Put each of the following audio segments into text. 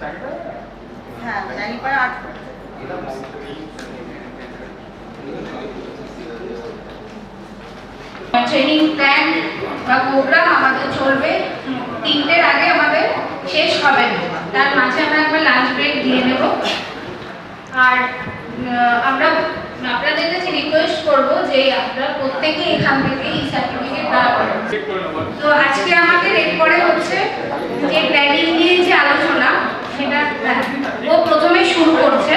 হ্যাঁ জানিপাড়া 8 training plan বা programme আমাদের চলবে 3টের আগে আমাদের শেষ হবে না, তার মাঝে আমরা একবার লাঞ্চ ব্রেক দিয়ে নেব। আর আমরা আপনাদের কাছে রিকোয়েস্ট করব যে আপনারা প্রত্যেকে এখান থেকে এই সার্টিফিকেট দেওয়া করেন। তো আজকে আমাদের এরপরে হচ্ছে যে প্ল্যানিং নিয়ে যে আলোচনা, সেটা ও প্রথমে শুরু করছে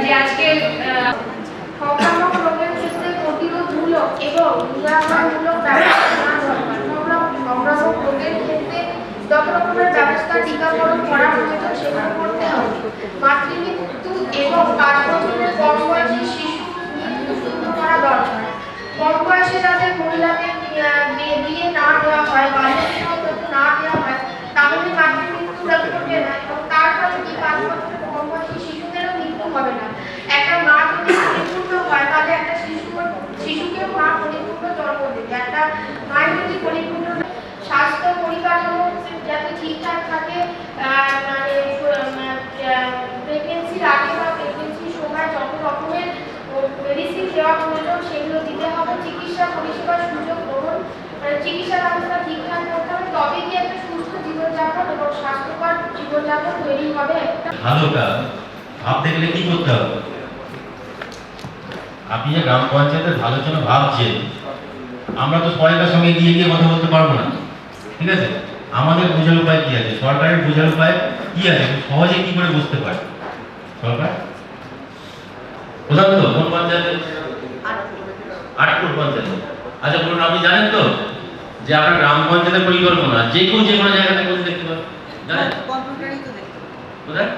যে আজকে সংক্রামক রোগের ক্ষেত্রে প্রতিরোধমূলক এবং নিরাময়মূলক ব্যবস্থা সংক্রামক রোগের ক্ষেত্রে যত রকমের ব্যবস্থা টিকাকরণ করা প্রয়োজন সেগুলো করতে হবে। মাতৃমৃত্যু এবং 5 বছরের কম বয়সী শিশু মৃত্যু শূন্য করা দরকার। কম বয়সে যাদের মহিলাদের বিয়ে না দেওয়া হয়, বাল্যবিবাহ যাতে না দেওয়া হয়, তাহলে মাতৃমৃত্যু ঘটবে না এবং তার ফলে কি 5 বছরের কম বয়সী শিশুদেরও মৃত্যু হবে না। একটা মা যদি পরিপূর্ণ হয় তাহলে একটা শিশুকেও মা পরিপূর্ণ জন্ম দেবে। একটা মায়ের যদি পরিপূর্ণ স্বাস্থ্য পরিকাঠামো যাতে ঠিকঠাক থাকে, মানে প্রেগনেন্সির আগে বা প্রেগনেন্সির সময় যত রকমের মেডিসিন দেওয়া প্রয়োজন সেগুলো দিতে হবে। চিকিৎসা পরিষেবার সুযোগ গ্রহণ, চিকিৎসা ব্যবস্থা ঠিকঠাক করতে হবে, তবে কি একটা সুস্থ জীবনযাপন এবং স্বাস্থ্যকর জীবনযাপন তৈরি হবে। ভালোটা ভাবতে গেলে কি করতে হবে? আপনি যে গ্রাম পঞ্চায়েতের ভালোর জন্য ভাবছেন, আমরা তো সবাইকার সঙ্গে গিয়ে গিয়ে কথা বলতে পারবো না, ঠিক আছে? আমাদের বোঝার উপায় কি আছে, সরকারের বোঝার উপায় কি আছে, সহজে কি করে বুঝতে পারে সরকার? প্রধান তো কোন পঞ্চায়েতের? 8 পঞ্চায়েত। আচ্ছা বলুন, আপনি জানেন তো যে আপনার গ্রাম পঞ্চায়েতের পরিকল্পনা যে কেউ যে কোনো জায়গাতে করতে দেখতে পাবে, জানেন? কম্পিউটারই তো দেখতে কোথায়?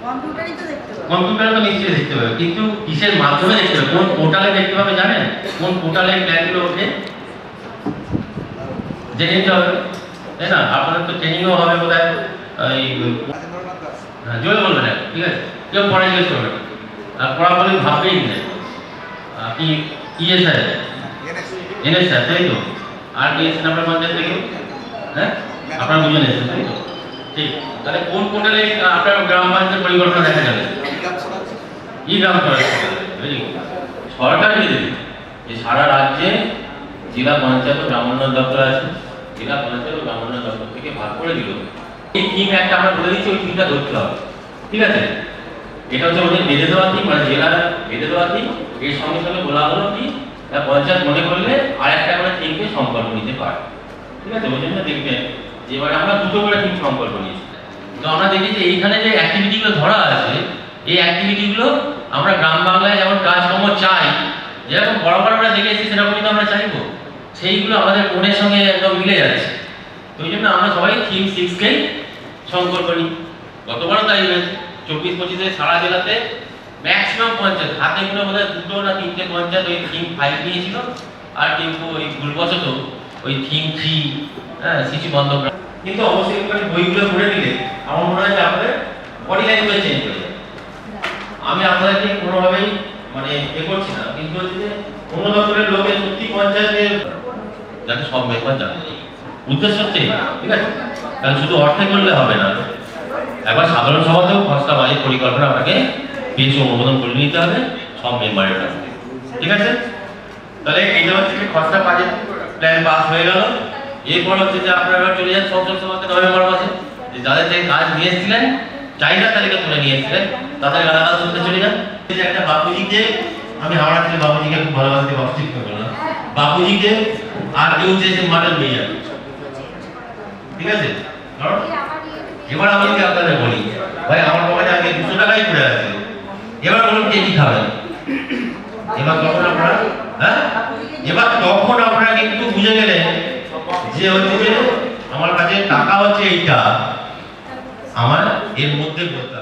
কম্পিউটারই তো দেখতে পাবে। কম্পিউটারে তো নিশ্চয়ই দেখতে পাবে, কিন্তু কিসের মাধ্যমে দেখতে পাবে, কোন পোর্টালে দেখতে পাবে জানেন? কোন পোর্টালে প্ল্যানগুলো ওঠে জেনে নিতে হবে, তাই না? আপনাদের তো ট্রেনিংও হবে বোধহয়, এই জোরে বলবেন না, ঠিক আছে? কেউ পড়া জিজ্ঞেস করবে না, আর পড়া বলে ভাববেই না। আপনি ইয়ে স্যার, এনএস স্যার, তাই তো? আর কি এসেছেন আপনার পঞ্চায়েত থেকে? হ্যাঁ, আপনারা বুঝে এসেছেন, তাই তো? ঠিক, তাহলে কোন পোর্টালে আপনার গ্রাম পঞ্চায়েত পরিকল্পনা দেখা যাবে? ই গ্রাম সরকার নিয়ে দেবে যে সারা রাজ্যে জেলা পঞ্চায়েত ও গ্রাম উন্নয়ন দপ্তর আছে, জেলা পঞ্চায়েত ও গ্রাম উন্নয়ন দপ্তর থেকে ভাগ করে দিল। এই থিম একটা আমরা বলে দিচ্ছি, ওই থিমটা ধরতে হবে, ঠিক আছে? এটা হচ্ছে ওদের বেঁধে দেওয়া থিম, মানে জেলার বেঁধে দেওয়া থিম। এর সঙ্গে সঙ্গে বলা হলো কি পঞ্চায়েত মনে করলে আর একটা করে থিমকে সংকল্প নিতে পারে, ঠিক আছে? ওই জন্য দেখবেন যে এবারে আমরা 2টো করে থিম সংকল্প নিয়েছি। তো আমরা দেখি যে এইখানে যে অ্যাক্টিভিটিগুলো ধরা আছে, এই অ্যাক্টিভিটিগুলো আমরা গ্রাম বাংলায় যেমন কাজকর্ম চাই, যেরকম বরাবর আমরা দেখে এসেছি সেরকমই তো আমরা চাইবো, সেইগুলো আমাদের মনের সঙ্গে একদম মিলে যাচ্ছে। তো ওই জন্য আমরা সবাই থিম 6কেই সংকল্প নিই। গতবারও তাই হয়েছে, 24-25-এ সারা জেলাতে ম্যাক্সিমাম পঞ্চায়েত, হাতে গুলো বোধহয় 2টো না 3টে পঞ্চায়েত ওই থিম 5 নিয়েছিল, আর কিন্তু ওই ভুলবশত ওই থিম 3 শিশু বন্ধ। কিন্তু অবশ্যই একটু বইগুলো পড়ে দিলে আমার মনে হয় যে আপনাদের বডি ল্যাঙ্গুয়েজ চেঞ্জ হয়ে যাবে। আমি আপনাদেরকে কোনোভাবেই মানে করছি না, কিন্তু হচ্ছে যে অন্য দপ্তরের লোকের সত্যি পঞ্চায়েতের যাতে সব মেম্বার জানে উদ্দেশ্য হচ্ছে, ঠিক আছে? কারণ শুধু অর্থে করলে হবে না, একবার সাধারণ সভাতেও খসড়া বাজেট পরিকল্পনা আপনাকে পেশ অনুমোদন করে নিতে হবে সব মেম্বারের কাছে, ঠিক আছে? তাহলে এইটা হচ্ছে খসড়া বাজেট প্ল্যান পাস হয়ে গেল। এরপর হচ্ছে যে আপনারা এবার চলে যান সংসদ সভাতে নভেম্বর মাসে, যে যাদের যে কাজ নিয়ে এসেছিলেন, চাহিদা তালিকা তুলে নিয়ে এসেছিলেন, তাদের গালাগাল শুনতে চলে যান। এই যে একটা বাপুজিকে, আমি হাওড়া থেকে বাপুজিকে খুব ভালোবাসি, বাপুজি বললাম, বাপুজিকে আর কেউ চেয়েছে মাটন নিয়ে যাবে, ঠিক আছে? এবার আমি যদি আপনাদের বলি, ভাই আমার পকেটে আগে 200 টাকাই পড়ে আছে, এবার বলুন কে কি খাবেন? এবার তখন আপনারা এবার তখন আপনারা কিন্তু বুঝে গেলেন যে হচ্ছে যে আমার কাছে টাকা হচ্ছে এইটা, আমার এর মধ্যে বলতে